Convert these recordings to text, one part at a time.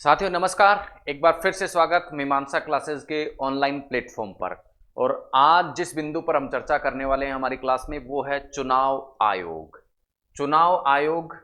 साथियों नमस्कार। एक बार फिर से स्वागत मीमांसा क्लासेस के ऑनलाइन प्लेटफॉर्म पर। और आज जिस बिंदु पर हम चर्चा करने वाले हैं हमारी क्लास में वो है चुनाव आयोग। चुनाव आयोग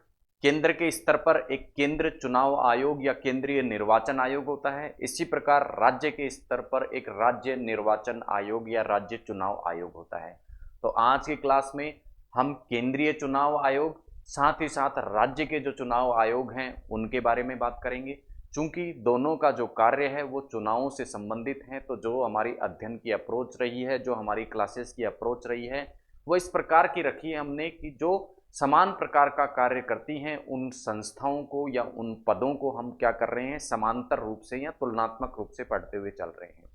केंद्र के स्तर पर एक केंद्र चुनाव आयोग या केंद्रीय निर्वाचन आयोग होता है। इसी प्रकार राज्य के स्तर पर एक राज्य निर्वाचन आयोग या राज्य चुनाव आयोग होता है। तो आज की क्लास में हम केंद्रीय चुनाव आयोग साथ ही साथ राज्य के जो चुनाव आयोग हैं उनके बारे में बात करेंगे। चूंकि दोनों का जो कार्य है वो चुनावों से संबंधित है, तो जो हमारी अध्ययन की अप्रोच रही है, जो हमारी क्लासेस की अप्रोच रही है, वो इस प्रकार की रखी है हमने कि जो समान प्रकार का कार्य करती हैं उन संस्थाओं को या उन पदों को हम क्या कर रहे हैं, समांतर रूप से या तुलनात्मक रूप से पढ़ते हुए चल रहे हैं।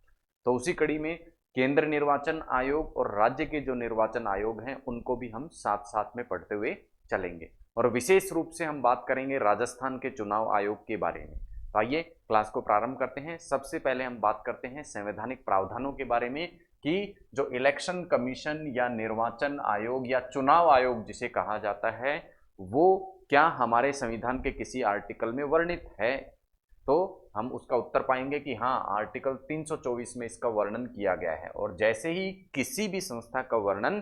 तो उसी कड़ी में केंद्र निर्वाचन आयोग और राज्य के जो निर्वाचन आयोग हैं उनको भी हम साथ साथ में पढ़ते हुए चलेंगे। और विशेष रूप से हम बात करेंगे राजस्थान के चुनाव आयोग के बारे में। तो आइए क्लास को प्रारंभ करते हैं। सबसे पहले हम बात करते हैं संवैधानिक प्रावधानों के बारे में कि जो इलेक्शन कमीशन या निर्वाचन आयोग या चुनाव आयोग जिसे कहा जाता है वो क्या हमारे संविधान के किसी आर्टिकल में वर्णित है। तो हम उसका उत्तर पाएंगे कि हाँ, आर्टिकल 324 में इसका वर्णन किया गया है। और जैसे ही किसी भी संस्था का वर्णन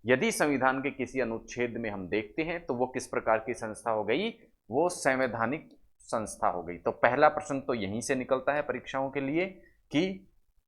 यदि संविधान के किसी अनुच्छेद में हम देखते हैं तो वो किस प्रकार की संस्था हो गई, वो संवैधानिक संस्था हो गई। तो पहला प्रश्न तो यहीं से निकलता है परीक्षाओं के लिए कि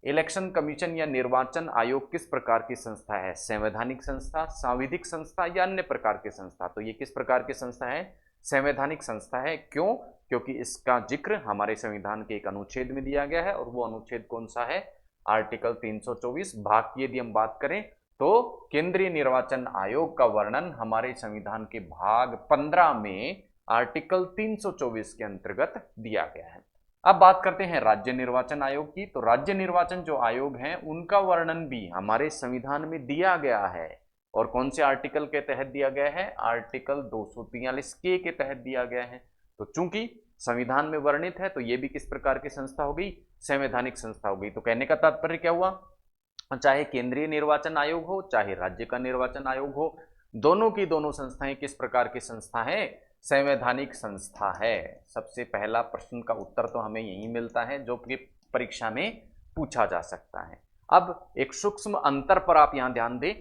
इलेक्शन कमीशन या निर्वाचन आयोग किस प्रकार की संस्था है, संवैधानिक संस्था, सांविधिक संस्था या अन्य प्रकार की संस्था। तो ये किस प्रकार की संस्था है, संवैधानिक संस्था है। क्यों? क्योंकि इसका जिक्र हमारे संविधान के एक अनुच्छेद में दिया गया है। और वो अनुच्छेद कौन सा है, आर्टिकल 324 भाग की यदि हम बात करें तो केंद्रीय निर्वाचन आयोग का वर्णन हमारे संविधान के भाग 15 में आर्टिकल 324 के अंतर्गत दिया गया है। अब बात करते हैं राज्य निर्वाचन आयोग की। तो राज्य निर्वाचन जो आयोग हैं उनका वर्णन भी हमारे संविधान में दिया गया है। और कौन से आर्टिकल के तहत दिया गया है, आर्टिकल 243 के तहत दिया गया है। तो चूंकि संविधान में वर्णित है तो यह भी किस प्रकार की संस्था हो गई, संवैधानिक संस्था हो गई। तो कहने का तात्पर्य क्या हुआ, चाहे केंद्रीय निर्वाचन आयोग हो चाहे राज्य का निर्वाचन आयोग हो, दोनों की दोनों संस्थाएं किस प्रकार की संस्था है, संवैधानिक संस्था है। सबसे पहला प्रश्न का उत्तर तो हमें यही मिलता है जो कि परीक्षा में पूछा जा सकता है। अब एक सूक्ष्म अंतर पर आप यहां ध्यान दें।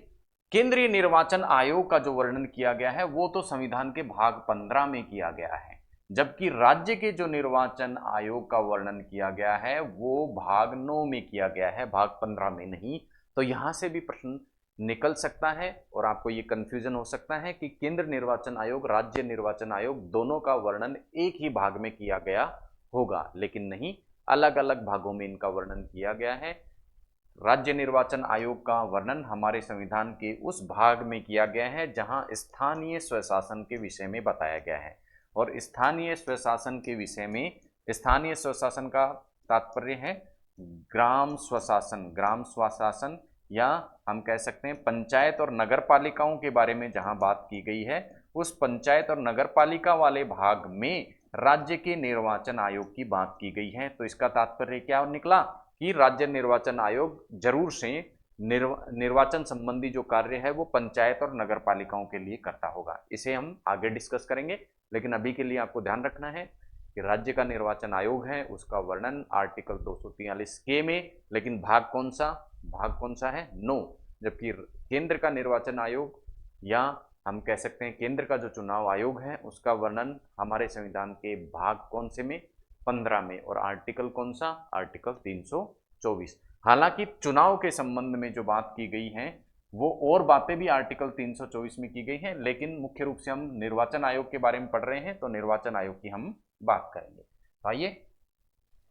केंद्रीय निर्वाचन आयोग का जो वर्णन किया गया है वो तो संविधान के भाग 15 में किया गया है, जबकि राज्य के जो निर्वाचन आयोग का वर्णन किया गया है वो भाग 9 में किया गया है, भाग 15 में नहीं। तो यहां से भी प्रश्न निकल सकता है और आपको ये कंफ्यूजन हो सकता है कि केंद्र निर्वाचन आयोग, राज्य निर्वाचन आयोग दोनों का वर्णन एक ही भाग में किया गया होगा, लेकिन नहीं, अलग अलग भागों में इनका वर्णन किया गया है। राज्य निर्वाचन आयोग का वर्णन हमारे संविधान के उस भाग में किया गया है जहां स्थानीय स्वशासन के विषय में बताया गया है। और स्थानीय स्वशासन के विषय में, स्थानीय स्वशासन का तात्पर्य है ग्राम स्वशासन, ग्राम स्वशासन, या हम कह सकते हैं पंचायत और नगर पालिकाओं के बारे में जहां बात की गई है, उस पंचायत और नगर पालिका वाले भाग में राज्य के निर्वाचन आयोग की बात की गई है। तो इसका तात्पर्य क्या निकला कि राज्य निर्वाचन आयोग जरूर से निर्वाचन संबंधी जो कार्य है वो पंचायत और नगर पालिकाओं के लिए करता होगा। इसे हम आगे डिस्कस करेंगे, लेकिन अभी के लिए आपको ध्यान रखना है कि राज्य का निर्वाचन आयोग है उसका वर्णन आर्टिकल 243 के में, लेकिन भाग कौन सा, भाग कौन सा है, 9। जबकि केंद्र का निर्वाचन आयोग या हम कह सकते हैं केंद्र का जो चुनाव आयोग है उसका वर्णन हमारे संविधान के भाग कौन से में, 15 में। और आर्टिकल कौन सा, आर्टिकल 324। हालांकि चुनाव के संबंध में जो बात की गई है वो और बातें भी आर्टिकल 324 में की गई हैं, लेकिन मुख्य रूप से हम निर्वाचन आयोग के बारे में पढ़ रहे हैं तो निर्वाचन आयोग की हम बात करेंगे। तो आइए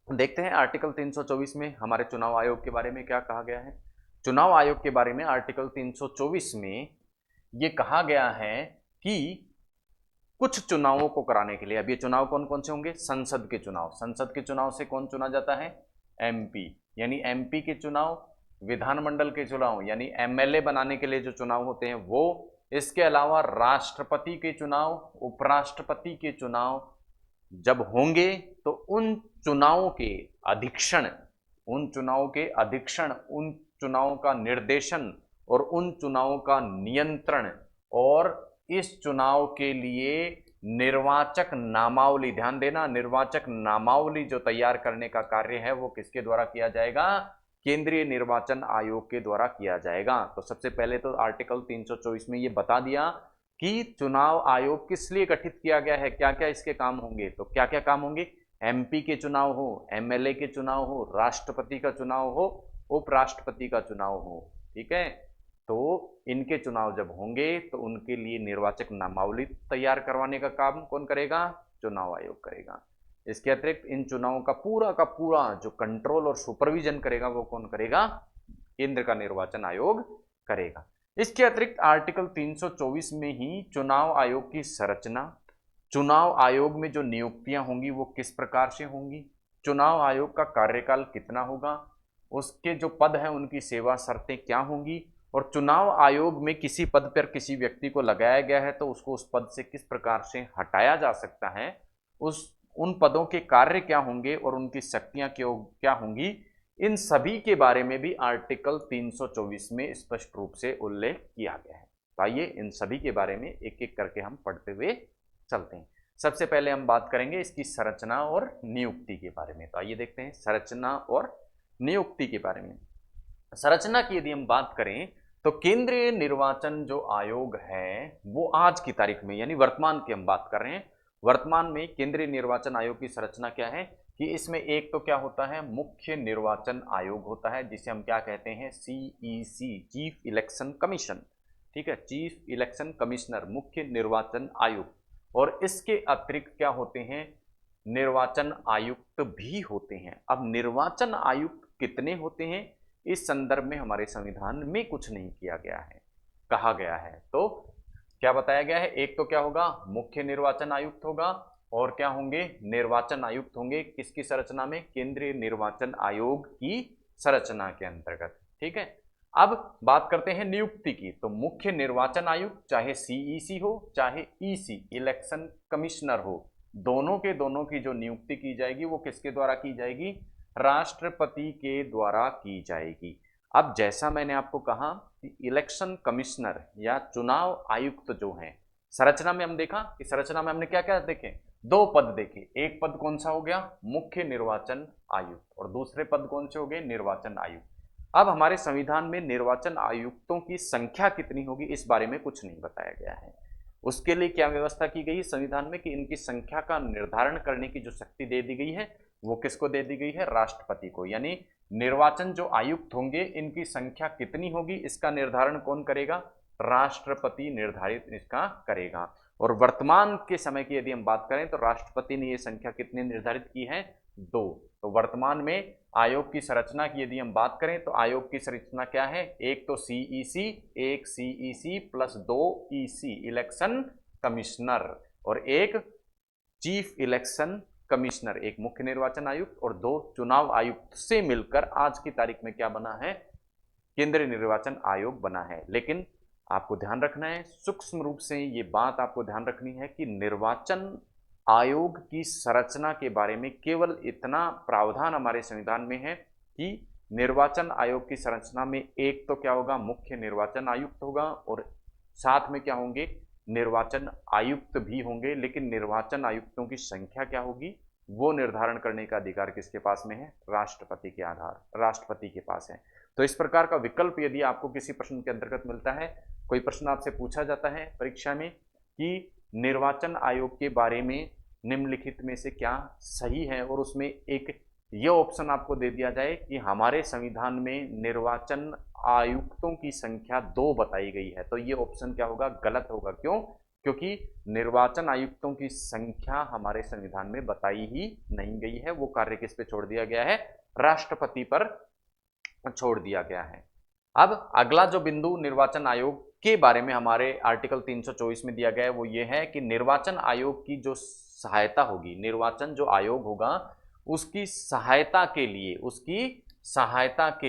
देखते हैं आर्टिकल 324 में हमारे चुनाव आयोग के बारे में क्या कहा गया है। चुनाव आयोग के बारे में आर्टिकल 324 में ये कहा गया है कि कुछ चुनावों को कराने के लिए, अब ये चुनाव कौन कौन से होंगे, संसद के चुनाव, संसद के चुनाव से कौन चुना जाता है, एमपी, यानी एमपी के चुनाव, विधानमंडल के चुनाव यानी एमएलए बनाने के लिए जो चुनाव होते हैं वो, इसके अलावा राष्ट्रपति के चुनाव, उपराष्ट्रपति के चुनाव जब होंगे तो उन चुनावों के अधीक्षण, उन चुनावों के अधीक्षण, उन चुनावों का निर्देशन और उन चुनावों का नियंत्रण और इस चुनाव के लिए निर्वाचक नामावली, ध्यान देना, निर्वाचक नामावली जो तैयार करने का कार्य है वो किसके द्वारा किया जाएगा? केंद्रीय निर्वाचन आयोग के द्वारा किया जाएगा। तो सबसे पहले तो आर्टिकल 324 में ये बता दिया कि चुनाव आयोग किस लिए गठित किया गया है, क्या क्या इसके काम होंगे। तो क्या क्या काम होंगे? एमपी के चुनाव हो, एमएलए के चुनाव हो, राष्ट्रपति का चुनाव हो, उपराष्ट्रपति का चुनाव हो, ठीक है। तो इनके चुनाव जब होंगे तो उनके लिए निर्वाचक नामावली तैयार करवाने का काम कौन करेगा? चुनाव आयोग करेगा। इसके अतिरिक्त इन चुनावों का पूरा जो कंट्रोल और सुपरविजन करेगा वो कौन करेगा? केंद्र का निर्वाचन आयोग करेगा। इसके अतिरिक्त आर्टिकल 324 में ही चुनाव आयोग की संरचना, चुनाव आयोग में जो नियुक्तियां होंगी वो किस प्रकार से होंगी, चुनाव आयोग का कार्यकाल कितना होगा, उसके जो पद हैं उनकी सेवा शर्तें क्या होंगी, और चुनाव आयोग में किसी पद पर किसी व्यक्ति को लगाया गया है तो उसको उस पद से किस प्रकार से हटाया जा सकता है, उन पदों के कार्य क्या होंगे और उनकी शक्तियां क्या होंगी, इन सभी के बारे में भी आर्टिकल 324 में स्पष्ट रूप से उल्लेख किया गया है। तो आइए इन सभी के बारे में एक एक करके हम पढ़ते हुए चलते हैं। सबसे पहले हम बात करेंगे इसकी संरचना और नियुक्ति के बारे में। तो आइए देखते हैं संरचना और नियुक्ति के बारे में। संरचना की यदि हम बात करें तो केंद्रीय निर्वाचन जो आयोग है वो आज की तारीख में यानी वर्तमान की हम बात कर रहे हैं, वर्तमान में केंद्रीय निर्वाचन आयोग की संरचना क्या है कि इसमें एक तो क्या होता है, मुख्य निर्वाचन आयोग होता है जिसे हम क्या कहते हैं, सीईसी, चीफ इलेक्शन कमीशन, ठीक है, चीफ इलेक्शन कमिश्नर, मुख्य निर्वाचन आयुक्त। और इसके अतिरिक्त क्या होते हैं, निर्वाचन आयुक्त भी होते हैं। अब निर्वाचन आयुक्त कितने होते हैं इस संदर्भ में हमारे संविधान में कुछ नहीं किया गया है, कहा गया है। तो क्या बताया गया है, एक तो क्या होगा, मुख्य निर्वाचन आयुक्त होगा और क्या होंगे, निर्वाचन आयुक्त होंगे। किसकी संरचना में? केंद्रीय निर्वाचन आयोग की संरचना के अंतर्गत, ठीक है। अब बात करते हैं नियुक्ति की। तो मुख्य निर्वाचन आयुक्त चाहे सीईसी हो चाहे ईसी, इलेक्शन कमिश्नर हो, दोनों के दोनों की जो नियुक्ति की जाएगी वो किसके द्वारा की जाएगी? राष्ट्रपति के द्वारा की जाएगी। अब जैसा मैंने आपको कहा कि इलेक्शन कमिश्नर या चुनाव आयुक्त जो हैं, संरचना में हम देखा कि संरचना में हमने क्या क्या देखे, दो पद देखे। एक पद कौन सा हो गया? मुख्य निर्वाचन आयुक्त, और दूसरे पद कौन से हो गए? निर्वाचन आयुक्त। अब हमारे संविधान में निर्वाचन आयुक्तों की संख्या कितनी होगी इस बारे में कुछ नहीं बताया गया है। उसके लिए क्या व्यवस्था की गई संविधान में कि इनकी संख्या का निर्धारण करने की जो शक्ति दे दी गई है वो किसको दे दी गई है? राष्ट्रपति को। यानी निर्वाचन जो आयुक्त होंगे इनकी संख्या कितनी होगी इसका निर्धारण कौन करेगा? राष्ट्रपति निर्धारित इसका करेगा। और वर्तमान के समय की यदि हम बात करें तो राष्ट्रपति ने ये संख्या कितनी निर्धारित की है? 2। तो वर्तमान में आयोग की संरचना की यदि हम बात करें तो आयोग की संरचना क्या है? एक तो सीईसी, एक CEC plus 2 EC, election commissioner, और एक चीफ इलेक्शन कमिश्नर, एक मुख्य निर्वाचन आयुक्त और 2 चुनाव आयुक्त से मिलकर आज की तारीख में क्या बना है? केंद्रीय निर्वाचन आयोग बना है। लेकिन आपको ध्यान रखना है, सूक्ष्म रूप से ये बात आपको ध्यान रखनी है कि निर्वाचन आयोग की संरचना के बारे में केवल इतना प्रावधान हमारे संविधान में है कि निर्वाचन आयोग की संरचना में एक तो क्या होगा? मुख्य निर्वाचन आयुक्त होगा और साथ में क्या होंगे? निर्वाचन आयुक्त भी होंगे। लेकिन निर्वाचन आयुक्तों की संख्या क्या होगी वो निर्धारण करने का अधिकार किसके पास में है? राष्ट्रपति के राष्ट्रपति के पास है। तो इस प्रकार का विकल्प यदि आपको किसी प्रश्न के अंतर्गत मिलता है, कोई प्रश्न आपसे पूछा जाता है परीक्षा में कि निर्वाचन आयोग के बारे में निम्नलिखित में से क्या सही है, और उसमें एक ये ऑप्शन आपको दे दिया जाए कि हमारे संविधान में निर्वाचन आयुक्तों की संख्या 2 बताई गई है, तो ये ऑप्शन क्या होगा? गलत होगा। क्यों? क्योंकि निर्वाचन आयुक्तों की संख्या हमारे संविधान में बताई ही नहीं गई है। वो कार्य किस पे छोड़ दिया गया है? राष्ट्रपति पर छोड़ दिया गया है। अब अगला जो बिंदु निर्वाचन आयोग के बारे में हमारे आर्टिकल 324 में दिया गया है वो ये है कि निर्वाचन आयोग की जो सहायता होगी, निर्वाचन जो आयोग होगा उसकी सहायता के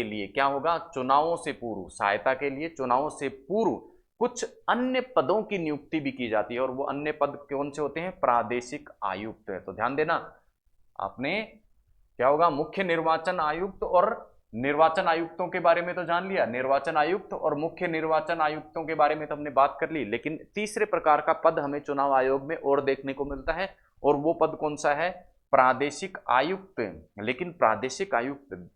लिए क्या होगा? चुनावों से पूर्व, सहायता के लिए चुनावों से पूर्व कुछ अन्य पदों की नियुक्ति भी की जाती है, और वो अन्य पद कौन से होते हैं? प्रादेशिक आयुक्त है। तो ध्यान देना आपने, क्या होगा? मुख्य निर्वाचन आयुक्त और निर्वाचन आयुक्तों के बारे में तो जान लिया, निर्वाचन आयुक्त और मुख्य निर्वाचन आयुक्तों के बारे में तो हमने बात कर ली, लेकिन तीसरे प्रकार का पद हमें चुनाव आयोग में और देखने को मिलता है, और वो पद कौन सा है? प्रादेशिक आयुक्त। लेकिन प्रादेशिक आयुक्त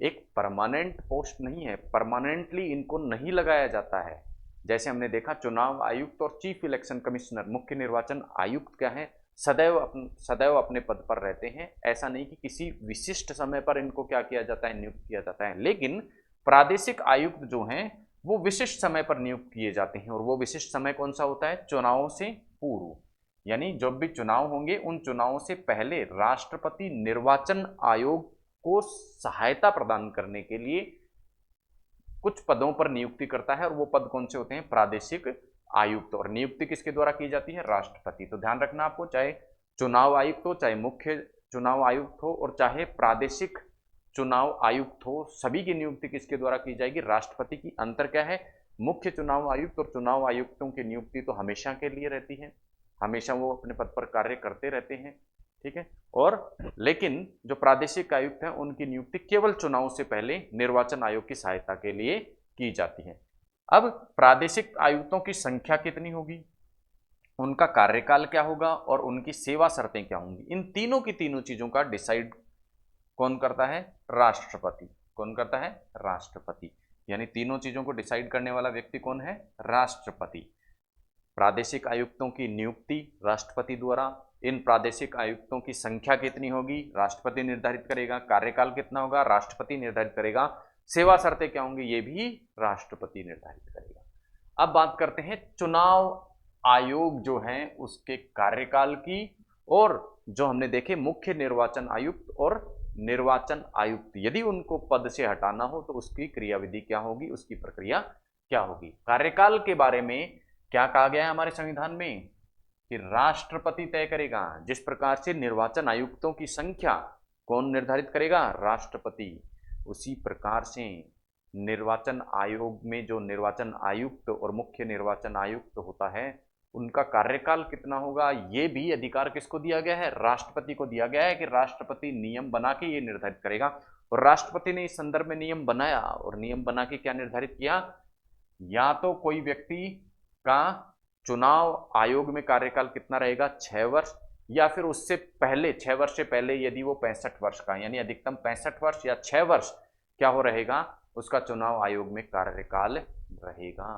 एक परमानेंट पोस्ट नहीं है, परमानेंटली इनको नहीं लगाया जाता है। जैसे हमने देखा चुनाव आयुक्त और चीफ इलेक्शन कमिश्नर, मुख्य निर्वाचन आयुक्त क्या है, सदैव अपने पद पर रहते हैं। ऐसा नहीं कि किसी विशिष्ट समय पर इनको क्या किया जाता है, नियुक्त किया जाता है। लेकिन प्रादेशिक आयुक्त जो हैं वो विशिष्ट समय पर नियुक्त किए जाते हैं, और वो विशिष्ट समय कौन सा होता है? चुनावों से पूर्व, यानी जब भी चुनाव होंगे उन चुनावों से पहले राष्ट्रपति निर्वाचन आयोग को सहायता प्रदान करने के लिए कुछ पदों पर नियुक्ति करता है, और वो पद कौन से होते हैं? प्रादेशिक आयुक्त। और नियुक्ति किसके द्वारा की जाती है? राष्ट्रपति। तो ध्यान रखना आपको, चाहे चुनाव आयुक्त हो, चाहे मुख्य चुनाव आयुक्त हो, और चाहे प्रादेशिक चुनाव आयुक्त हो, सभी की नियुक्ति किसके द्वारा की जाएगी? राष्ट्रपति की। अंतर क्या है? मुख्य चुनाव आयुक्त और चुनाव आयुक्तों की नियुक्ति तो हमेशा के लिए रहती है, हमेशा वो अपने पद पर कार्य करते रहते हैं, ठीक है। और लेकिन जो प्रादेशिक आयुक्त हैं उनकी नियुक्ति केवल चुनाव से पहले निर्वाचन आयोग की सहायता के लिए की जाती है। अब प्रादेशिक आयुक्तों की संख्या कितनी होगी, उनका कार्यकाल क्या होगा, और उनकी सेवा शर्तें क्या होंगी, इन तीनों की तीनों चीजों का डिसाइड कौन करता है? राष्ट्रपति। कौन करता है? राष्ट्रपति। यानी तीनों चीजों को डिसाइड करने वाला व्यक्ति कौन है? राष्ट्रपति। प्रादेशिक आयुक्तों की नियुक्ति राष्ट्रपति द्वारा, इन प्रादेशिक आयुक्तों की संख्या कितनी होगी, राष्ट्रपति निर्धारित करेगा, कार्यकाल कितना होगा, राष्ट्रपति निर्धारित करेगा, सेवा शर्तें क्या होंगी, ये भी राष्ट्रपति निर्धारित करेगा। अब बात करते हैं चुनाव आयोग जो है उसके कार्यकाल की, और जो हमने देखे मुख्य निर्वाचन आयुक्त और निर्वाचन आयुक्त, यदि उनको पद से हटाना हो तो उसकी क्रियाविधि क्या होगी, उसकी प्रक्रिया क्या होगी। कार्यकाल के बारे में क्या कहा गया है हमारे संविधान में कि राष्ट्रपति तय करेगा। जिस प्रकार से निर्वाचन आयुक्तों की संख्या कौन निर्धारित करेगा? राष्ट्रपति। उसी प्रकार से निर्वाचन आयोग में जो निर्वाचन आयुक्त और मुख्य निर्वाचन आयुक्त होता है उनका कार्यकाल कितना होगा, ये भी अधिकार किसको दिया गया है? राष्ट्रपति को दिया गया है कि राष्ट्रपति नियम बना के ये निर्धारित करेगा। और राष्ट्रपति ने इस संदर्भ में नियम बनाया, और नियम बना के क्या निर्धारित किया? या तो कोई व्यक्ति का चुनाव आयोग में कार्यकाल कितना रहेगा, 6 वर्ष, या फिर उससे पहले 6 वर्ष से पहले यदि वो 65 वर्ष का, यानी अधिकतम 65 वर्ष या 6 वर्ष क्या हो रहेगा, उसका चुनाव आयोग में कार्यकाल रहेगा।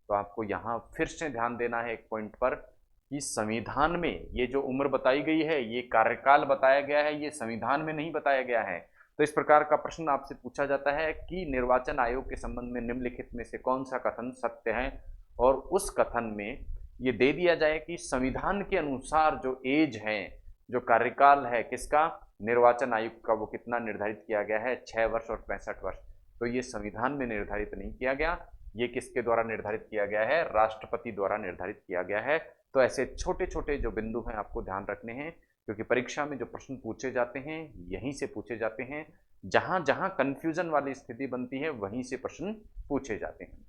तो आपको यहां फिर से ध्यान देना है एक पॉइंट पर कि संविधान में ये जो उम्र बताई गई है, ये कार्यकाल बताया गया है, ये संविधान में नहीं बताया गया है। तो इस प्रकार का प्रश्न आपसे पूछा जाता है कि निर्वाचन आयोग के संबंध में निम्नलिखित में से कौन सा कथन सत्य है, और उस कथन में ये दे दिया जाए कि संविधान के अनुसार जो एज है, जो कार्यकाल है किसका, निर्वाचन आयुक्त का, वो कितना निर्धारित किया गया है, 6 वर्ष और 65 वर्ष। तो ये संविधान में निर्धारित नहीं किया गया, ये किसके द्वारा निर्धारित किया गया है, राष्ट्रपति द्वारा निर्धारित किया गया है। तो ऐसे छोटे छोटे जो बिंदु हैं आपको ध्यान रखने हैं, क्योंकि परीक्षा में जो प्रश्न पूछे जाते हैं यहीं से पूछे जाते हैं, जहां जहां कंफ्यूजन वाली स्थिति बनती है वहीं से प्रश्न पूछे जाते हैं।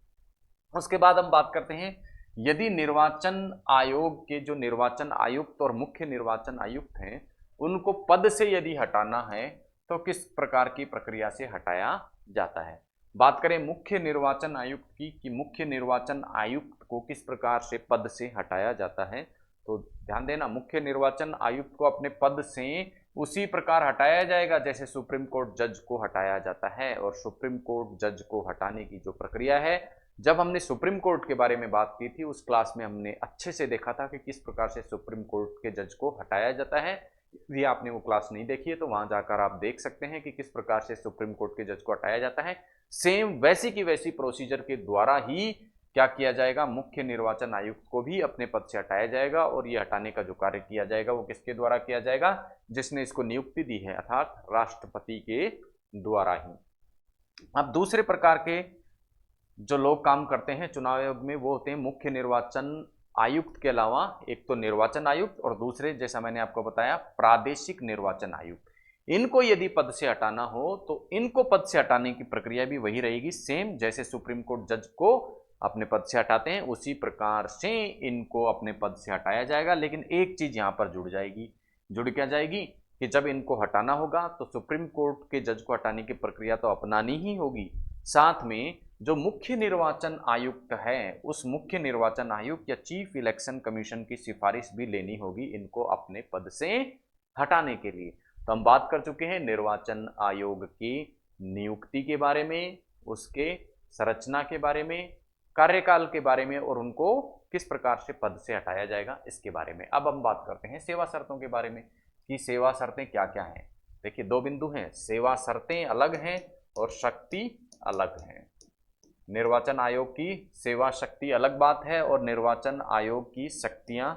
उसके बाद हम बात करते हैं, यदि निर्वाचन आयोग के जो निर्वाचन आयुक्त और मुख्य निर्वाचन आयुक्त हैं उनको पद से यदि हटाना है तो किस प्रकार की प्रक्रिया से हटाया जाता है। बात करें मुख्य निर्वाचन आयुक्त की कि मुख्य निर्वाचन आयुक्त को किस प्रकार से पद से हटाया जाता है, तो ध्यान देना, मुख्य निर्वाचन आयुक्त को अपने पद से उसी प्रकार हटाया जाएगा जैसे सुप्रीम कोर्ट जज को हटाया जाता है। और सुप्रीम कोर्ट जज को हटाने की जो प्रक्रिया है, जब हमने सुप्रीम कोर्ट के बारे में बात की थी उस क्लास में हमने अच्छे से देखा था कि किस प्रकार से सुप्रीम कोर्ट के जज को हटाया जाता है। यदि आपने वो क्लास नहीं देखी है तो वहां जाकर आप देख सकते हैं कि किस प्रकार से सुप्रीम कोर्ट के जज को हटाया जाता है। सेम वैसी की वैसी प्रोसीजर के द्वारा ही क्या किया जाएगा, मुख्य निर्वाचन आयुक्त को भी अपने पद से हटाया जाएगा। और ये हटाने का जो कार्य किया जाएगा वो किसके द्वारा किया जाएगा, जिसने इसको नियुक्ति दी है, अर्थात राष्ट्रपति के द्वारा ही। अब दूसरे प्रकार के जो लोग काम करते हैं चुनाव आयोग में वो होते हैं मुख्य निर्वाचन आयुक्त के अलावा एक तो निर्वाचन आयुक्त और दूसरे, जैसा मैंने आपको बताया, प्रादेशिक निर्वाचन आयुक्त। इनको यदि पद से हटाना हो तो इनको पद से हटाने की प्रक्रिया भी वही रहेगी, सेम जैसे सुप्रीम कोर्ट जज को अपने पद से हटाते हैं उसी प्रकार से इनको अपने पद से हटाया जाएगा। लेकिन एक चीज यहां पर जुड़ जाएगी, जुड़ क्या जाएगी, कि जब इनको हटाना होगा तो सुप्रीम कोर्ट के जज को हटाने की प्रक्रिया तो अपनानी ही होगी, साथ में जो मुख्य निर्वाचन आयुक्त है उस मुख्य निर्वाचन आयुक्त या चीफ इलेक्शन कमीशन की सिफारिश भी लेनी होगी इनको अपने पद से हटाने के लिए। तो हम बात कर चुके हैं निर्वाचन आयोग की नियुक्ति के बारे में, उसके संरचना के बारे में, कार्यकाल के बारे में और उनको किस प्रकार से पद से हटाया जाएगा इसके बारे में। अब हम बात करते हैं सेवा शर्तों के बारे में कि सेवा शर्तें क्या क्या हैं। देखिए दो बिंदु हैं, सेवा शर्तें अलग हैं और शक्ति अलग है। निर्वाचन आयोग की सेवा शक्ति अलग बात है और निर्वाचन आयोग की शक्तियां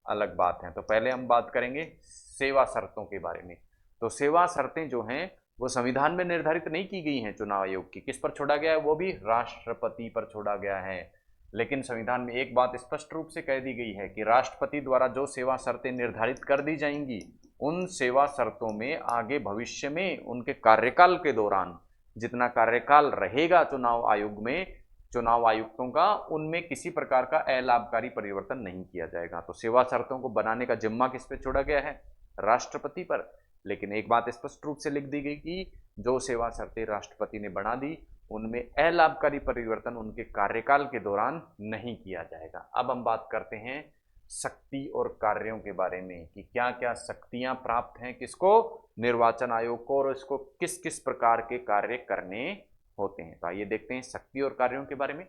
अलग बात हैं। तो पहले हम बात करेंगे सेवा शर्तों के बारे में। तो सेवा शर्तें जो हैं वो संविधान में निर्धारित नहीं की गई हैं चुनाव आयोग की, किस पर छोड़ा गया है, वो भी राष्ट्रपति पर छोड़ा गया है। लेकिन संविधान में एक बात स्पष्ट रूप से कह दी गई है कि राष्ट्रपति द्वारा जो सेवा शर्तें निर्धारित कर दी जाएंगी उन सेवा शर्तों में आगे भविष्य में उनके कार्यकाल के दौरान जितना कार्यकाल रहेगा चुनाव आयोग में, चुनाव आयुक्तों का, उनमें किसी प्रकार का अलाभकारी परिवर्तन नहीं किया जाएगा। तो सेवा शर्तों को बनाने का जिम्मा किस पे छोड़ा गया है, राष्ट्रपति पर। लेकिन एक बात स्पष्ट रूप से लिख दी गई कि जो सेवा शर्तें राष्ट्रपति ने बना दी उनमें अलाभकारी परिवर्तन उनके कार्यकाल के दौरान नहीं किया जाएगा। अब हम बात करते हैं शक्ति और कार्यों के बारे में कि क्या क्या शक्तियां प्राप्त हैं किसको, निर्वाचन आयोग को, और इसको किस किस प्रकार के कार्य करने होते हैं। तो आइए देखते हैं शक्ति और कार्यों के बारे में।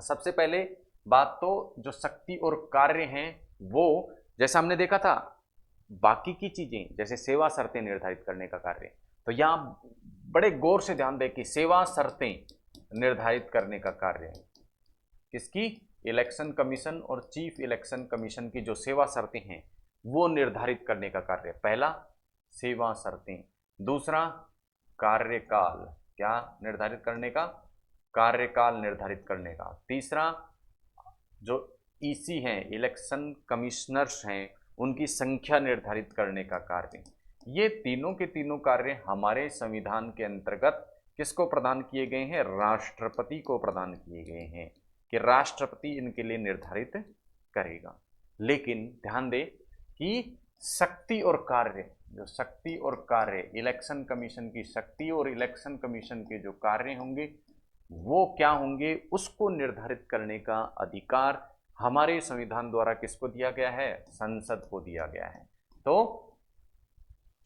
सबसे पहले बात तो जो शक्ति और कार्य हैं वो जैसा हमने देखा था बाकी की चीजें जैसे सेवा शर्तें निर्धारित करने का कार्य, तो यहाँ बड़े गौर से ध्यान दें कि सेवा शर्तें निर्धारित करने का कार्य किसकी, इलेक्शन कमीशन और चीफ इलेक्शन कमीशन की जो सेवा शर्तें हैं वो निर्धारित करने का कार्य। पहला सेवा शर्तें, दूसरा कार्यकाल, क्या निर्धारित करने का, कार्यकाल निर्धारित करने का, तीसरा जो ईसी हैं इलेक्शन कमिश्नर्स हैं उनकी संख्या निर्धारित करने का कार्य। ये तीनों के तीनों कार्य हमारे संविधान के अंतर्गत किसको प्रदान किए गए हैं, राष्ट्रपति को प्रदान किए गए हैं कि राष्ट्रपति इनके लिए निर्धारित करेगा। लेकिन ध्यान दें कि शक्ति और कार्य, जो शक्ति और कार्य इलेक्शन कमीशन की शक्ति और इलेक्शन कमीशन के जो कार्य होंगे वो क्या होंगे उसको निर्धारित करने का अधिकार हमारे संविधान द्वारा किसको दिया गया है, संसद को दिया गया है। तो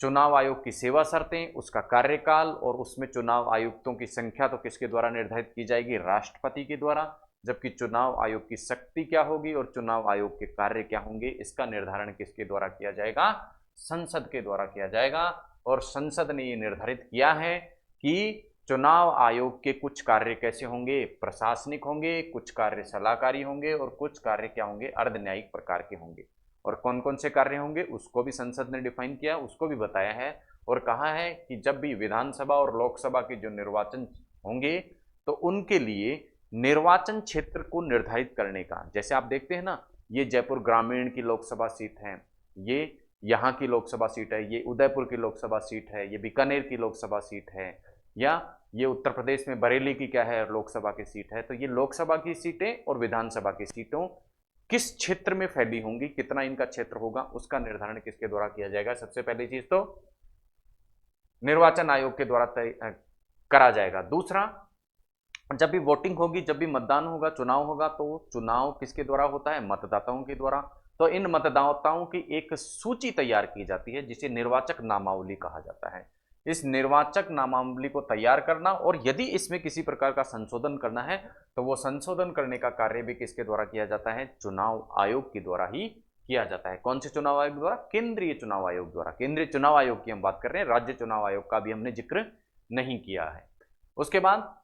चुनाव आयोग की सेवा शर्तें, उसका कार्यकाल और उसमें चुनाव आयुक्तों की संख्या तो किसके द्वारा निर्धारित की जाएगी, राष्ट्रपति के द्वारा। जबकि चुनाव आयोग की शक्ति क्या होगी और चुनाव आयोग के कार्य क्या होंगे इसका निर्धारण किसके द्वारा किया जाएगा, संसद के द्वारा किया जाएगा। और संसद ने ये निर्धारित किया है कि चुनाव आयोग के कुछ कार्य कैसे होंगे, प्रशासनिक होंगे, कुछ कार्य सलाहकारी होंगे और कुछ कार्य क्या होंगे, अर्धन्यायिक प्रकार के होंगे। और कौन कौन से कार्य होंगे उसको भी संसद ने डिफाइन किया, उसको भी बताया है और कहा है कि जब भी विधानसभा और लोकसभा के जो निर्वाचन होंगे तो उनके लिए निर्वाचन क्षेत्र को निर्धारित करने का, जैसे आप देखते हैं ना ये जयपुर ग्रामीण की लोकसभा सीट है, ये यहाँ की लोकसभा सीट है, ये उदयपुर की लोकसभा सीट है, ये बीकानेर की लोकसभा सीट है, या ये उत्तर प्रदेश में बरेली की क्या है लोकसभा की सीट है। तो ये लोकसभा की सीटें और विधानसभा की सीटों किस क्षेत्र में फैली होंगी, कितना इनका क्षेत्र होगा उसका निर्धारण किसके द्वारा किया जाएगा, सबसे पहली चीज तो निर्वाचन आयोग के द्वारा तय करा जाएगा। दूसरा जब भी वोटिंग होगी, जब भी मतदान होगा, चुनाव होगा तो चुनाव किसके द्वारा होता है, मतदाताओं के द्वारा। तो इन मतदाताओं की एक सूची तैयार की जाती है जिसे निर्वाचक नामावली कहा जाता है। इस निर्वाचक नामावली को तैयार करना और यदि इसमें किसी प्रकार का संशोधन करना है तो वो संशोधन करने का कार्य भी किसके द्वारा किया जाता है, चुनाव आयोग के द्वारा ही किया जाता है। कौन से चुनाव आयोग द्वारा, केंद्रीय चुनाव आयोग द्वारा। केंद्रीय चुनाव आयोग की हम बात कर रहे हैं, राज्य चुनाव आयोग का भी हमने जिक्र नहीं किया है। उसके बाद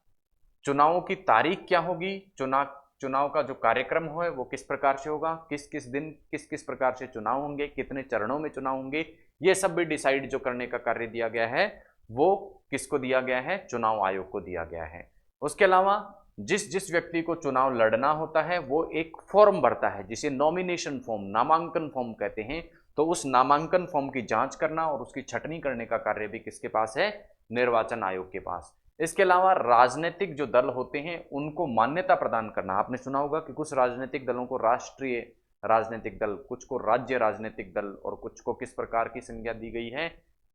चुनावों की तारीख क्या होगी, चुनाव का जो कार्यक्रम है वो किस प्रकार से होगा, किस किस दिन किस किस प्रकार से चुनाव होंगे, कितने चरणों में चुनाव होंगे, ये सब भी डिसाइड जो करने का कार्य दिया गया है वो किसको दिया गया है, चुनाव आयोग को दिया गया है। उसके अलावा जिस जिस व्यक्ति को चुनाव लड़ना होता है वो एक फॉर्म भरता है जिसे नॉमिनेशन फॉर्म, नामांकन फॉर्म कहते हैं। तो उस नामांकन फॉर्म की जांच करना और उसकी छटनी करने का कार्य भी किसके पास है, निर्वाचन आयोग के पास। इसके अलावा राजनीतिक जो दल होते हैं उनको मान्यता प्रदान करना, आपने सुना होगा कि कुछ राजनीतिक दलों को राष्ट्रीय राजनीतिक दल, कुछ को राज्य राजनीतिक दल और कुछ को किस प्रकार की संज्ञा दी गई है,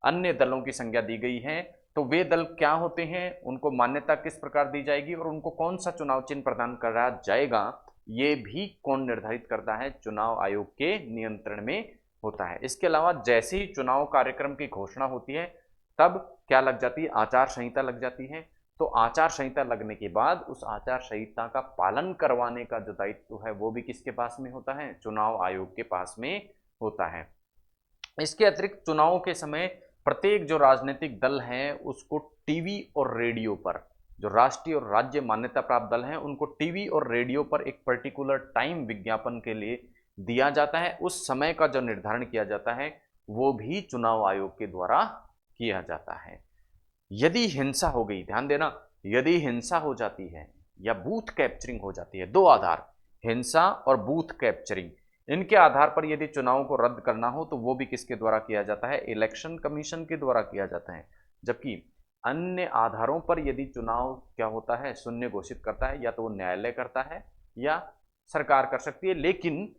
अन्य दलों की संज्ञा दी गई है। तो वे दल क्या होते हैं, उनको मान्यता किस प्रकार दी जाएगी और उनको कौन सा चुनाव चिन्ह प्रदान करा जाएगा, ये भी कौन निर्धारित करता है, चुनाव आयोग के नियंत्रण में होता है। इसके अलावा जैसे ही चुनाव कार्यक्रम की घोषणा होती है तब क्या लग जाती है, आचार संहिता लग जाती है। तो आचार संहिता लगने के बाद उस आचार संहिता का पालन करवाने का जो दायित्व है वो भी किसके पास में होता है, चुनाव आयोग के पास में होता है। इसके अतिरिक्त चुनाव के समय प्रत्येक जो राजनीतिक दल है उसको टीवी और रेडियो पर, जो राष्ट्रीय और राज्य मान्यता प्राप्त दल हैं उनको टीवी और रेडियो पर एक पर्टिकुलर टाइम विज्ञापन के लिए दिया जाता है। उस समय का जो निर्धारण किया जाता है वो भी चुनाव आयोग के द्वारा किया जाता है। यदि हिंसा हो गई, ध्यान देना, यदि हिंसा हो जाती है या बूथ कैप्चरिंग हो जाती है, दो आधार, हिंसा और बूथ कैप्चरिंग, इनके आधार पर यदि चुनाव को रद्द करना हो तो वो भी किसके द्वारा किया जाता है, इलेक्शन कमीशन के द्वारा किया जाता है। जबकि अन्य आधारों पर यदि चुनाव क्या होता है, शून्य घोषित करता है, या तो वो न्यायालय करता है या सरकार कर सकती है। लेकिन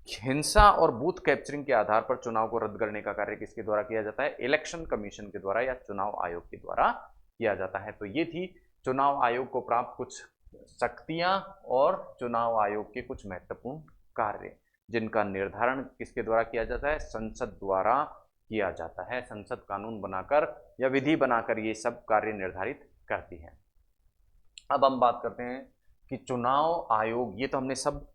हिंसा और बूथ कैप्चरिंग के आधार पर चुनाव को रद्द करने का कार्य किसके द्वारा किया जाता है, इलेक्शन कमीशन के द्वारा या चुनाव आयोग के द्वारा किया जाता है। तो ये थी चुनाव आयोग को प्राप्त कुछ शक्तियां और चुनाव आयोग के कुछ महत्वपूर्ण कार्य, जिनका निर्धारण किसके द्वारा किया जाता है, संसद द्वारा किया जाता है। संसद कानून बनाकर या विधि बनाकर ये सब कार्य निर्धारित करती है। अब हम बात करते हैं कि चुनाव आयोग, ये तो हमने सब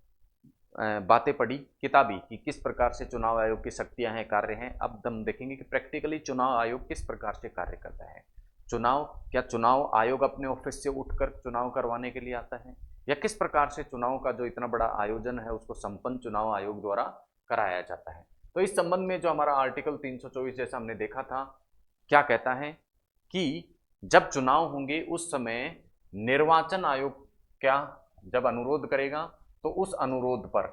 बातें पढ़ी किताबी कि किस प्रकार से चुनाव आयोग की शक्तियां हैं, कार्य हैं। अब हम देखेंगे कि प्रैक्टिकली चुनाव आयोग किस प्रकार से कार्य करता है। क्या चुनाव आयोग अपने ऑफिस से उठकर चुनाव करवाने के लिए आता है, या किस प्रकार से चुनाव का जो इतना बड़ा आयोजन है उसको संपन्न चुनाव आयोग द्वारा कराया जाता है। तो इस संबंध में जो हमारा आर्टिकल 324 जैसा हमने देखा था, क्या कहता है कि जब चुनाव होंगे उस समय निर्वाचन आयोग क्या जब अनुरोध करेगा तो उस अनुरोध पर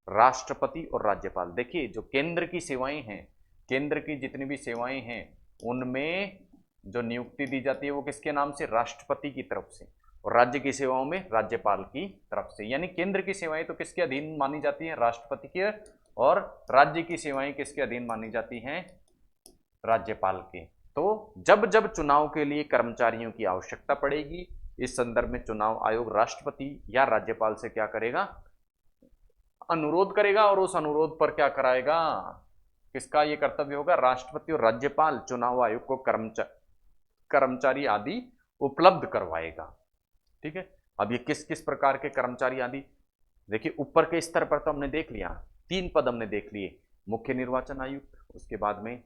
राष्ट्रपति और राज्यपाल, देखिए जो केंद्र की सेवाएं हैं, केंद्र की जितनी भी सेवाएं हैं उनमें जो नियुक्ति दी जाती है वो किसके नाम से, राष्ट्रपति की तरफ से, और राज्य की सेवाओं में राज्यपाल की तरफ से। यानी केंद्र की सेवाएं तो किसके अधीन मानी जाती हैं, राष्ट्रपति के, और राज्य की सेवाएं किसके अधीन मानी जाती हैं, राज्यपाल के। तो जब जब चुनाव के लिए कर्मचारियों की आवश्यकता पड़ेगी, इस संदर्भ में चुनाव आयोग राष्ट्रपति या राज्यपाल से क्या करेगा, अनुरोध करेगा, और उस अनुरोध पर क्या कराएगा, किसका ये कर्तव्य होगा, राष्ट्रपति और राज्यपाल चुनाव आयोग को कर्मचारी आदि उपलब्ध करवाएगा। ठीक है, अब ये किस किस प्रकार के कर्मचारी आदि, देखिए ऊपर के स्तर पर तो हमने देख लिया, 3 पद हमने देख लिए, मुख्य निर्वाचन आयुक्त, उसके बाद में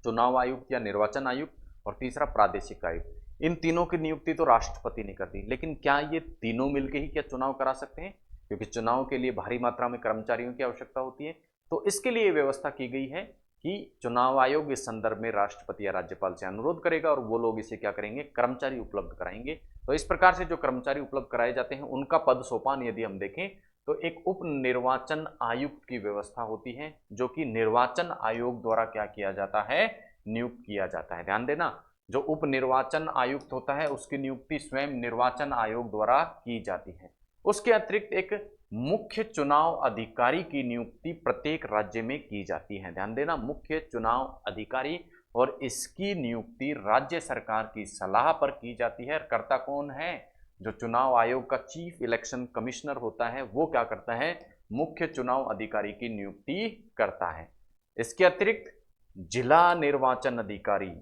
चुनाव आयुक्त या निर्वाचन आयुक्त, और तीसरा प्रादेशिक आयुक्त। इन तीनों की नियुक्ति तो राष्ट्रपति ने कर दी, लेकिन क्या ये तीनों मिलकर ही क्या चुनाव करा सकते हैं, क्योंकि चुनाव के लिए भारी मात्रा में कर्मचारियों की आवश्यकता होती है। तो इसके लिए व्यवस्था की गई है कि चुनाव आयोग इस संदर्भ में राष्ट्रपति या राज्यपाल से अनुरोध करेगा और वो लोग इसे क्या करेंगे, कर्मचारी उपलब्ध कराएंगे। तो इस प्रकार से जो कर्मचारी उपलब्ध कराए जाते हैं उनका पद सोपान यदि हम देखें तो एक उप निर्वाचन आयुक्त की व्यवस्था होती है, जो कि निर्वाचन आयोग द्वारा क्या किया जाता है, नियुक्त किया जाता है। ध्यान देना, जो उप निर्वाचन आयुक्त होता है उसकी नियुक्ति स्वयं निर्वाचन आयोग द्वारा की जाती है। उसके अतिरिक्त एक मुख्य चुनाव अधिकारी की नियुक्ति प्रत्येक राज्य में की जाती है। ध्यान देना, मुख्य चुनाव अधिकारी, और इसकी नियुक्ति राज्य सरकार की सलाह पर की जाती है। कर्ता कौन है, जो चुनाव आयोग का चीफ इलेक्शन कमिश्नर होता है वो क्या करता है, मुख्य चुनाव अधिकारी की नियुक्ति करता है। इसके अतिरिक्त जिला निर्वाचन अधिकारी,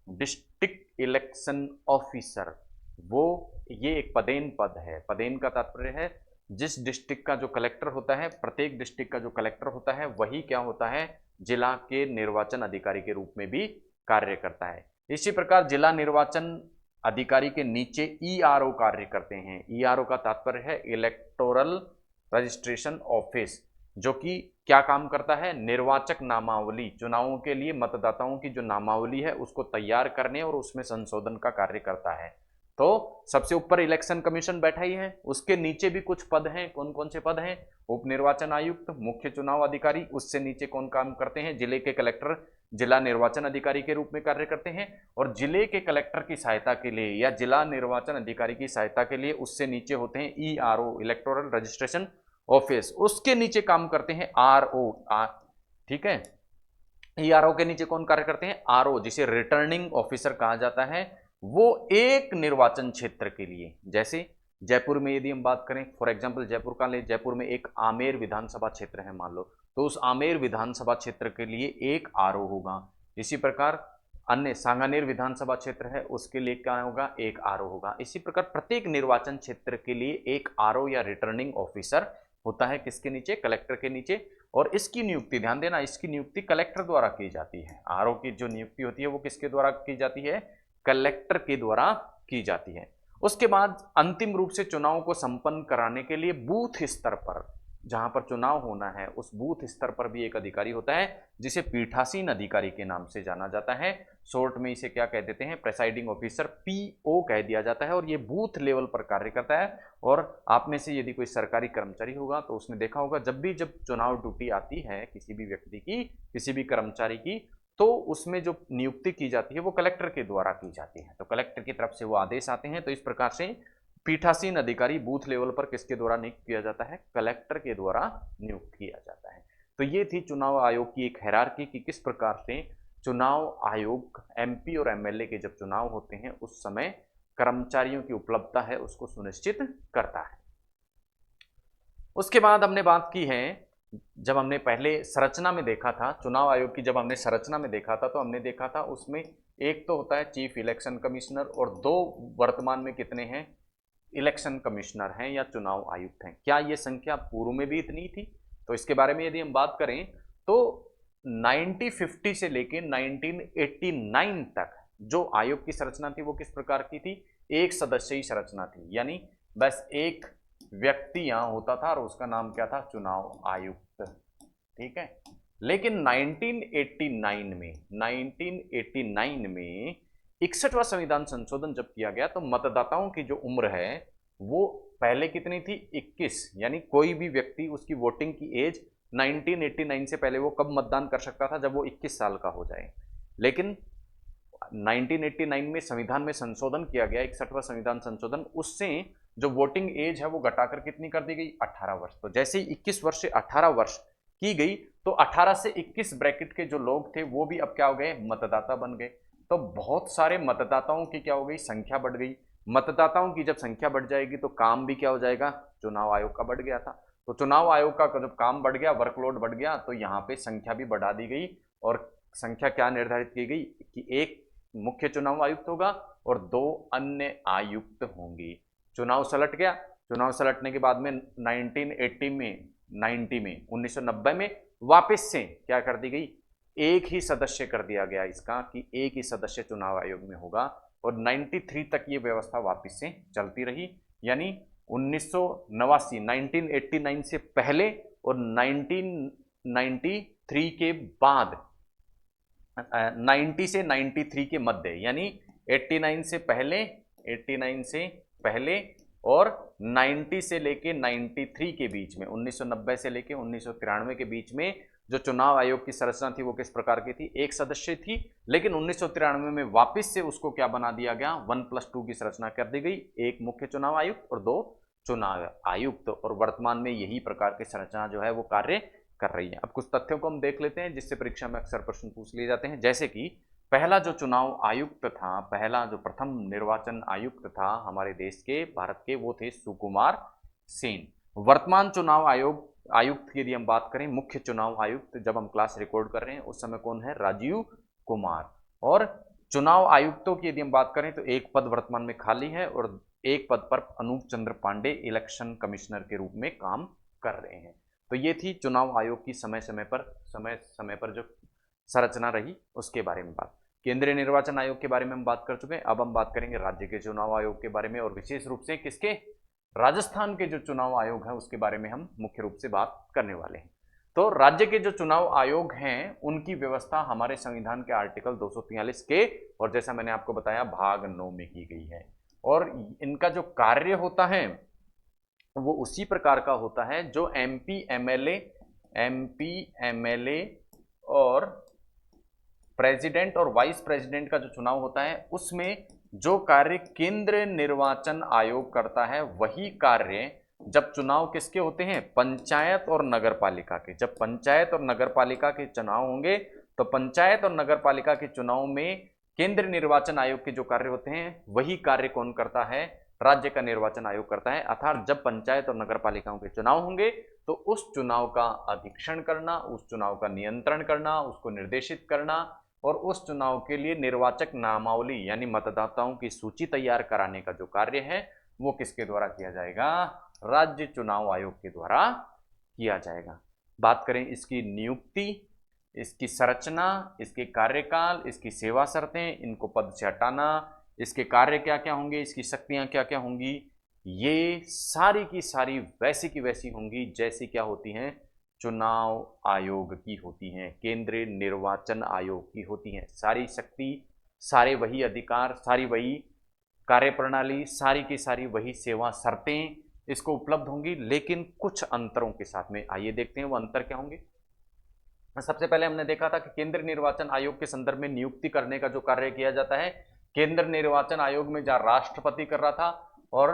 डिस्ट्रिक्ट इलेक्शन ऑफिसर, वो ये एक पदेन पद है। पदेन का तात्पर्य है जिस डिस्ट्रिक्ट का जो कलेक्टर होता है, प्रत्येक डिस्ट्रिक्ट का जो कलेक्टर होता है वही क्या होता है, जिला के निर्वाचन अधिकारी के रूप में भी कार्य करता है। इसी प्रकार जिला निर्वाचन अधिकारी के नीचे ईआरओ कार्य करते हैं। ईआरओ का तात्पर्य है इलेक्टोरल रजिस्ट्रेशन ऑफिस, जो कि क्या काम करता है, निर्वाचक नामावली, चुनावों के लिए मतदाताओं की जो नामावली है उसको तैयार करने और उसमें संशोधन का कार्य करता है। तो सबसे ऊपर इलेक्शन कमीशन बैठा ही है, उसके नीचे भी कुछ पद हैं। कौन कौन से पद हैं, उप निर्वाचन आयुक्त, मुख्य चुनाव अधिकारी, उससे नीचे कौन काम करते हैं, जिले के कलेक्टर जिला निर्वाचन अधिकारी के रूप में कार्य करते हैं। और जिले के कलेक्टर की सहायता के लिए या जिला निर्वाचन अधिकारी की सहायता के लिए उससे नीचे होते हैं ईआरओ, इलेक्टोरल रजिस्ट्रेशन ऑफिस, उसके नीचे काम करते हैं आरओ। ठीक है, आरओ के नीचे कौन कार्य करते हैं? आरओ, जिसे रिटर्निंग ऑफिसर कहा जाता है। वो एक निर्वाचन क्षेत्र के लिए, जैसे जयपुर में यदि हम बात करें, फॉर एग्जांपल जयपुर का ले, जयपुर में एक आमेर विधानसभा क्षेत्र है मान लो, तो उस आमेर विधानसभा क्षेत्र के लिए एक आरओ होगा। इसी प्रकार अन्य सांगानेर विधानसभा क्षेत्र है, उसके लिए क्या होगा? एक आरओ होगा। इसी प्रकार प्रत्येक निर्वाचन क्षेत्र के लिए एक आरओ या रिटर्निंग ऑफिसर होता है, किसके नीचे? कलेक्टर के नीचे। और इसकी नियुक्ति, ध्यान देना, इसकी नियुक्ति कलेक्टर द्वारा की जाती है। आरओ की जो नियुक्ति होती है वो किसके द्वारा की जाती है? कलेक्टर के द्वारा की जाती है। उसके बाद अंतिम रूप से चुनाव को संपन्न कराने के लिए बूथ स्तर पर, जहां पर चुनाव होना है, उस बूथ स्तर पर भी एक अधिकारी होता है, जिसे पीठासीन अधिकारी के नाम से जाना जाता है। शॉर्ट में इसे क्या कह देते हैं? प्रेसाइडिंग ऑफिसर, पीओ कह दिया जाता है। और ये बूथ लेवल पर कार्य करता है। और आप में से यदि कोई सरकारी कर्मचारी होगा तो उसने देखा होगा, जब चुनाव ड्यूटी आती है किसी भी व्यक्ति की, किसी भी कर्मचारी की, तो उसमें जो नियुक्ति की जाती है वो कलेक्टर के द्वारा की जाती है। तो कलेक्टर की तरफ से वो आदेश आते हैं। तो इस प्रकार से पीठासीन अधिकारी बूथ लेवल पर किसके द्वारा नियुक्त किया जाता है? कलेक्टर के द्वारा नियुक्त किया जाता है। तो ये थी चुनाव आयोग की एक हायरार्की कि किस प्रकार से चुनाव आयोग एमपी और एमएलए के जब चुनाव होते हैं उस समय कर्मचारियों की उपलब्धता है उसको सुनिश्चित करता है। उसके बाद हमने बात की है, जब हमने पहले संरचना में देखा था चुनाव आयोग की, जब हमने संरचना में देखा था तो हमने देखा था उसमें एक तो होता है चीफ इलेक्शन कमिश्नर और दो वर्तमान में कितने हैं? इलेक्शन कमिश्नर हैं या चुनाव आयुक्त हैं। क्या ये संख्या पूर्व में भी इतनी थी? तो इसके बारे में यदि हम बात करें तो 1950 से लेकर 1989 तक जो आयोग की संरचना थी वो किस प्रकार की थी? एक सदस्यीय संरचना थी, यानी बस एक व्यक्ति यहां होता था और उसका नाम क्या था? चुनाव आयुक्त। ठीक है, लेकिन 1989 में 61वां संविधान संशोधन जब किया गया तो मतदाताओं की जो उम्र है वो पहले कितनी थी? 21, यानी कोई भी व्यक्ति उसकी वोटिंग की एज 1989 से पहले वो कब मतदान कर सकता था? जब वो 21 साल का हो जाए। लेकिन 1989 में संविधान में संशोधन किया गया, 61वां संविधान संशोधन, उससे जो वोटिंग एज है वो घटाकर कितनी कर दी गई? 18 वर्ष। तो जैसे ही 21 वर्ष से 18 वर्ष की गई तो 18 से 21 ब्रैकेट के जो लोग थे वो भी अब क्या हो गए? मतदाता बन गए। तो बहुत सारे मतदाताओं की क्या हो गई? संख्या बढ़ गई। मतदाताओं की जब संख्या बढ़ जाएगी तो काम भी क्या हो जाएगा? चुनाव आयोग का बढ़ गया था। तो चुनाव आयोग का जब काम बढ़ गया, वर्कलोड बढ़ गया, तो यहाँ पे संख्या भी बढ़ा दी गई। और संख्या क्या निर्धारित की गई कि एक मुख्य चुनाव आयुक्त होगा और दो अन्य आयुक्त होंगे। चुनाव सलट गया। चुनाव सलटने के बाद में 1990 में वापस से क्या कर दी गई? एक ही सदस्य कर दिया गया इसका, कि एक ही सदस्य चुनाव आयोग में होगा। और 93 तक ये व्यवस्था वापस से चलती रही, यानी 1989 से पहले और 1993 के बाद, 90 से 93 के मध्य, यानी 89 से पहले और 90 से लेके 93 के बीच में, 1990 से लेके 1993 के बीच में जो चुनाव आयोग की संरचना थी वो किस प्रकार की थी? एक सदस्य थी। लेकिन 1993 में वापस से उसको क्या बना दिया गया? 1+2 की संरचना कर दी गई, एक मुख्य चुनाव आयुक्त और दो चुनाव आयुक्त। और वर्तमान में यही प्रकार की संरचना जो है वो कार्य कर रही है। अब कुछ तथ्यों को हम देख लेते हैं जिससे परीक्षा में अक्सर प्रश्न पूछ लिए जाते हैं। जैसे कि पहला जो चुनाव आयुक्त था, पहला जो प्रथम निर्वाचन आयुक्त था हमारे देश के, भारत के, वो थे सुकुमार सेन। वर्तमान चुनाव आयुक्त की यदि हम बात करें, मुख्य चुनाव आयुक्त, जब हम क्लास रिकॉर्ड कर रहे हैं उस समय कौन है? राजीव कुमार। और चुनाव आयुक्तों की यदि हम बात करें तो एक पद वर्तमान में खाली है और एक पद पर अनूप चंद्र पांडे इलेक्शन कमिश्नर के रूप में काम कर रहे हैं। तो ये थी चुनाव आयोग की समय समय पर जो संरचना रही उसके बारे में बात। केंद्रीय निर्वाचन आयोग के बारे में हम बात कर चुके हैं। अब हम बात करेंगे राज्य के चुनाव आयोग के बारे में, और विशेष रूप से किसके? राजस्थान के जो चुनाव आयोग है उसके बारे में हम मुख्य रूप से बात करने वाले हैं। तो राज्य के जो चुनाव आयोग हैं उनकी व्यवस्था हमारे संविधान के आर्टिकल 243 के, और जैसा मैंने आपको बताया, भाग 9 में की गई है। और इनका जो कार्य होता है वो उसी प्रकार का होता है जो एमपी एमएलए और प्रेसिडेंट और वाइस प्रेसिडेंट का जो चुनाव होता है उसमें जो कार्य केंद्रीय निर्वाचन आयोग करता है वही कार्य जब चुनाव किसके होते हैं, पंचायत और नगर पालिका के। जब पंचायत और नगर पालिका के चुनाव होंगे तो पंचायत और नगर पालिका के चुनाव में केंद्रीय निर्वाचन आयोग के जो कार्य होते हैं वही कार्य कौन करता है, राज्य का निर्वाचन आयोग करता है। अर्थात जब पंचायत और नगर पालिकाओं के चुनाव होंगे तो उस चुनाव का अधीक्षण करना, उस चुनाव का नियंत्रण करना, उसको निर्देशित करना और उस चुनाव के लिए निर्वाचक नामावली यानी मतदाताओं की सूची तैयार कराने का जो कार्य है वो किसके द्वारा किया जाएगा, राज्य चुनाव आयोग के द्वारा किया जाएगा। बात करें इसकी नियुक्ति, इसकी संरचना, इसके कार्यकाल, इसकी सेवा शर्तें, इनको पद से हटाना, इसके कार्य क्या क्या होंगे, इसकी शक्तियां क्या क्या होंगी, ये सारी की सारी वैसी की वैसी होंगी जैसी क्या होती हैं, चुनाव आयोग की होती हैं, केंद्रीय निर्वाचन आयोग की होती हैं। सारी शक्ति, सारे वही अधिकार, सारी वही कार्यप्रणाली, सारी की सारी वही सेवा शर्तें इसको उपलब्ध होंगी, लेकिन कुछ अंतरों के साथ में। आइए देखते हैं वो अंतर क्या होंगे। सबसे पहले हमने देखा था कि केंद्रीय निर्वाचन आयोग के संदर्भ में नियुक्ति करने का जो कार्य किया जाता है, केंद्र निर्वाचन आयोग में जहां राष्ट्रपति कर रहा था और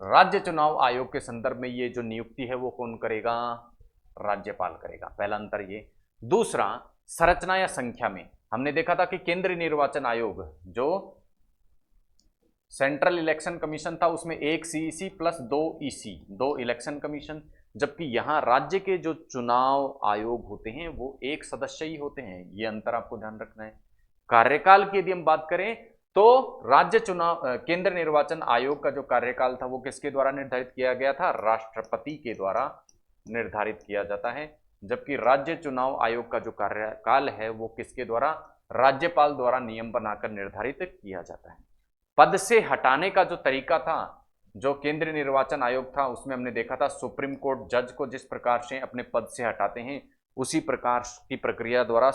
राज्य चुनाव आयोग के संदर्भ में ये जो नियुक्ति है वो कौन करेगा, राज्यपाल करेगा। पहला अंतर ये। दूसरा, संरचना या संख्या में हमने देखा था कि केंद्रीय निर्वाचन आयोग जो सेंट्रल इलेक्शन कमीशन था उसमें 1 CEC plus 2 EC, 2 election commission, जबकि यहां राज्य के जो चुनाव आयोग होते हैं वो एक सदस्य ही होते हैं। ये अंतर आपको ध्यान रखना है। कार्यकाल की यदि हम बात करें तो राज्य चुनाव केंद्र निर्वाचन आयोग का जो कार्यकाल था वो किसके द्वारा निर्धारित किया गया था, राष्ट्रपति के द्वारा निर्धारित किया जाता है। जबकि राज्य चुनाव आयोग का जो कार्यकाल है वो किसके द्वारा, राज्यपाल द्वारा नियम बनाकर निर्धारित किया जाता है। पद से हटाने का जो तरीका था जो केंद्रीय निर्वाचन आयोग था उसमें हमने देखा था सुप्रीम कोर्ट जज को जिस प्रकार से अपने पद से हटाते हैं उसी प्रकार की प्रक्रिया द्वारा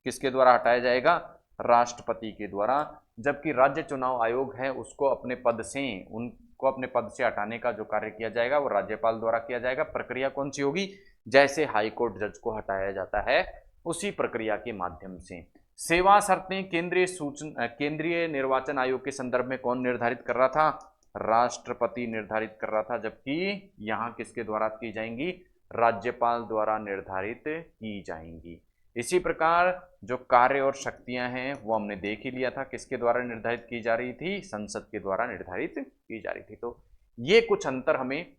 किसके द्वारा हटाया जाएगा, राष्ट्रपति के द्वारा। जबकि राज्य चुनाव आयोग है उसको अपने पद से हटाने का जो कार्य किया जाएगा वो राज्यपाल द्वारा किया जाएगा। प्रक्रिया कौन सी होगी, जैसे हाईकोर्ट जज को हटाया जाता है उसी प्रक्रिया के माध्यम से। सेवा शर्तें केंद्रीय निर्वाचन आयोग के संदर्भ में कौन निर्धारित कर रहा था, राष्ट्रपति निर्धारित कर रहा था। जबकि यहां किसके द्वारा की जाएंगी, राज्यपाल द्वारा निर्धारित की जाएंगी। इसी प्रकार जो कार्य और शक्तियां हैं वो हमने देख ही लिया था किसके द्वारा निर्धारित की जा रही थी, संसद के द्वारा निर्धारित की जा रही थी। तो ये कुछ अंतर हमें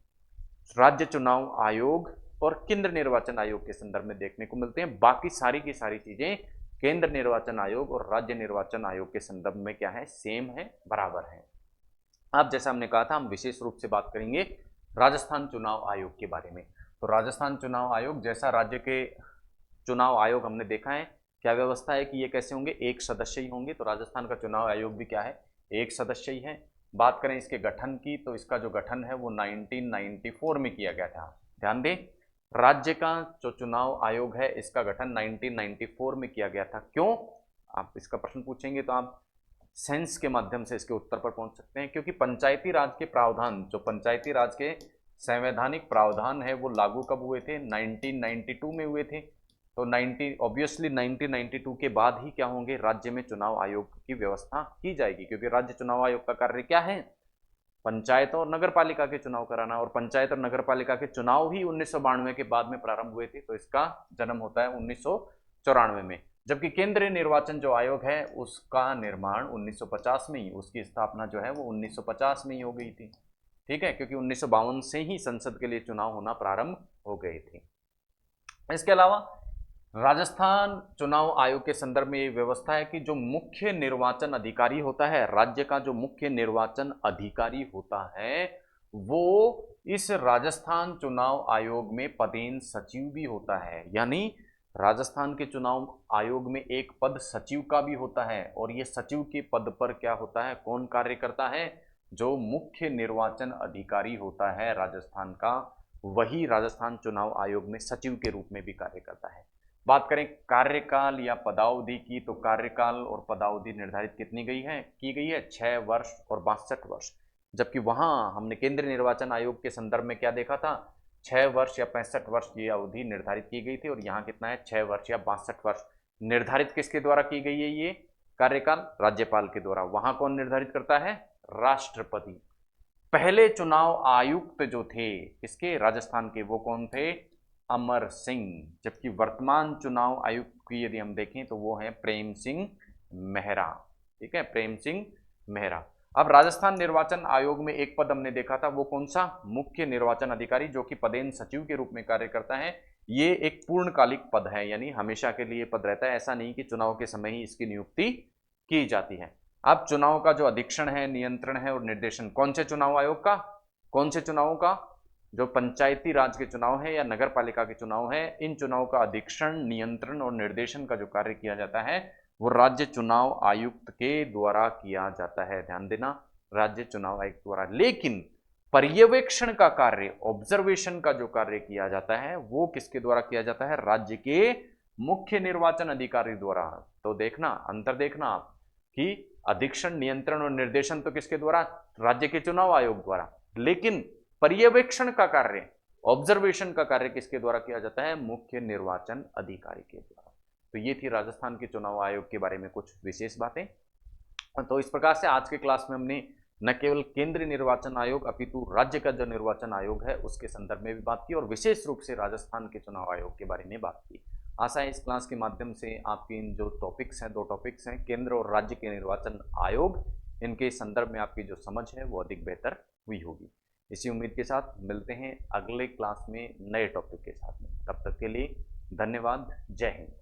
राज्य चुनाव आयोग और केंद्र निर्वाचन आयोग के संदर्भ में देखने को मिलते हैं। बाकी सारी की सारी चीजें केंद्र निर्वाचन आयोग और राज्य निर्वाचन आयोग के संदर्भ में क्या है, सेम है, बराबर है। अब जैसा हमने कहा था हम विशेष रूप से बात करेंगे राजस्थान चुनाव आयोग के बारे में। तो राजस्थान चुनाव आयोग जैसा राज्य के चुनाव आयोग हमने देखा है, क्या व्यवस्था है कि ये कैसे होंगे, एक सदस्य ही होंगे। तो राजस्थान का चुनाव आयोग भी क्या है, एक सदस्य ही है। बात करें इसके गठन की तो इसका जो गठन है वो 1994 में किया गया था। ध्यान दें, राज्य का जो चुनाव आयोग है इसका गठन 1994 में किया गया था। क्यों, आप इसका प्रश्न पूछेंगे तो आप सेंस के माध्यम से इसके उत्तर पर पहुंच सकते हैं। क्योंकि पंचायती राज के प्रावधान, जो पंचायती राज के संवैधानिक प्रावधान है वो लागू कब हुए थे, 1992 में हुए थे। तो 1992 के बाद ही क्या होंगे, राज्य में चुनाव आयोग की व्यवस्था की जाएगी। क्योंकि राज्य चुनाव आयोग का कार्य क्या है, पंचायत और नगर पालिका के चुनाव कराना, और पंचायत और नगर पालिका के चुनाव ही 1992 के बाद में प्रारंभ हुए थे। तो इसका जन्म होता है 1994 में। जबकि केंद्रीय निर्वाचन जो आयोग है उसका निर्माण 1950 में ही, उसकी स्थापना जो है वो 1950 में ही हो गई थी। ठीक है, क्योंकि 1952 से ही संसद के लिए चुनाव होना प्रारंभ हो गए थे। इसके अलावा राजस्थान चुनाव आयोग के संदर्भ में ये व्यवस्था है कि जो मुख्य निर्वाचन अधिकारी होता है, राज्य का जो मुख्य निर्वाचन अधिकारी होता है वो इस राजस्थान चुनाव आयोग में पदेन सचिव भी होता है। यानी राजस्थान के चुनाव आयोग में एक पद सचिव का भी होता है, और ये सचिव के पद पर क्या होता है, कौन कार्य करता है, जो मुख्य निर्वाचन अधिकारी होता है राजस्थान का, वही राजस्थान चुनाव आयोग में सचिव के रूप में भी कार्य करता है। बात करें कार्यकाल या पदावधि की, तो कार्यकाल और पदावधि निर्धारित कितनी की गई है 6 वर्ष और 62 वर्ष। जबकि वहां हमने केंद्रीय निर्वाचन आयोग के संदर्भ में क्या देखा था, 6 वर्ष या 65 वर्ष की अवधि निर्धारित की गई थी, और यहाँ कितना है 6 वर्ष या 62 वर्ष। निर्धारित किसके द्वारा की गई है ये कार्यकाल, राज्यपाल के द्वारा। वहां कौन निर्धारित करता है, राष्ट्रपति। पहले चुनाव आयुक्त जो थे इसके राजस्थान के, वो कौन थे? अमर सिंह। जबकि वर्तमान चुनाव आयुक्त की यदि हम देखें तो वो है प्रेम सिंह मेहरा। ठीक है, प्रेम सिंह मेहरा। अब राजस्थान निर्वाचन आयोग में एक पद हमने देखा था, वो कौन सा? मुख्य निर्वाचन अधिकारी, जो कि पदेन सचिव के रूप में कार्य करता है। ये एक पूर्णकालिक पद है, यानी हमेशा के लिए पद रहता है, ऐसा नहीं कि चुनाव के समय ही इसकी नियुक्ति की जाती है। अब चुनाव का जो अधीक्षण है, नियंत्रण है और निर्देशन कौन से चुनाव आयोग का? कौन से चुनावों का? जो पंचायती राज के चुनाव है या नगर पालिका के चुनाव है, इन चुनाव का अधीक्षण, नियंत्रण और निर्देशन का जो कार्य किया जाता है वो राज्य चुनाव आयुक्त के द्वारा किया जाता है। ध्यान देना, राज्य चुनाव आयुक्त द्वारा। लेकिन पर्यवेक्षण का कार्य, ऑब्जर्वेशन का जो कार्य किया जाता है वो किसके द्वारा किया जाता है? राज्य के मुख्य निर्वाचन अधिकारी द्वारा। तो देखना, अंतर देखना आप कि अधीक्षण, नियंत्रण और निर्देशन तो किसके द्वारा? राज्य के चुनाव आयोग द्वारा। लेकिन पर्यवेक्षण का कार्य, ऑब्जर्वेशन का कार्य किसके द्वारा किया जाता है? मुख्य निर्वाचन अधिकारी के द्वारा। तो ये थी राजस्थान के चुनाव आयोग के बारे में कुछ विशेष बातें। तो इस प्रकार से आज के क्लास में हमने न केवल केंद्रीय निर्वाचन आयोग अपितु राज्य का जो निर्वाचन आयोग है उसके संदर्भ में भी बात की और विशेष रूप से राजस्थान के चुनाव आयोग के बारे में बात की। आशा है इस क्लास के माध्यम से आपकी इन जो टॉपिक्स हैं, 2 टॉपिक्स हैं, केंद्र और राज्य के निर्वाचन आयोग, इनके संदर्भ में आपकी जो समझ है वो अधिक बेहतर हुई होगी। इसी उम्मीद के साथ मिलते हैं अगले क्लास में नए टॉपिक के साथ में। तब तक के लिए धन्यवाद। जय हिंद।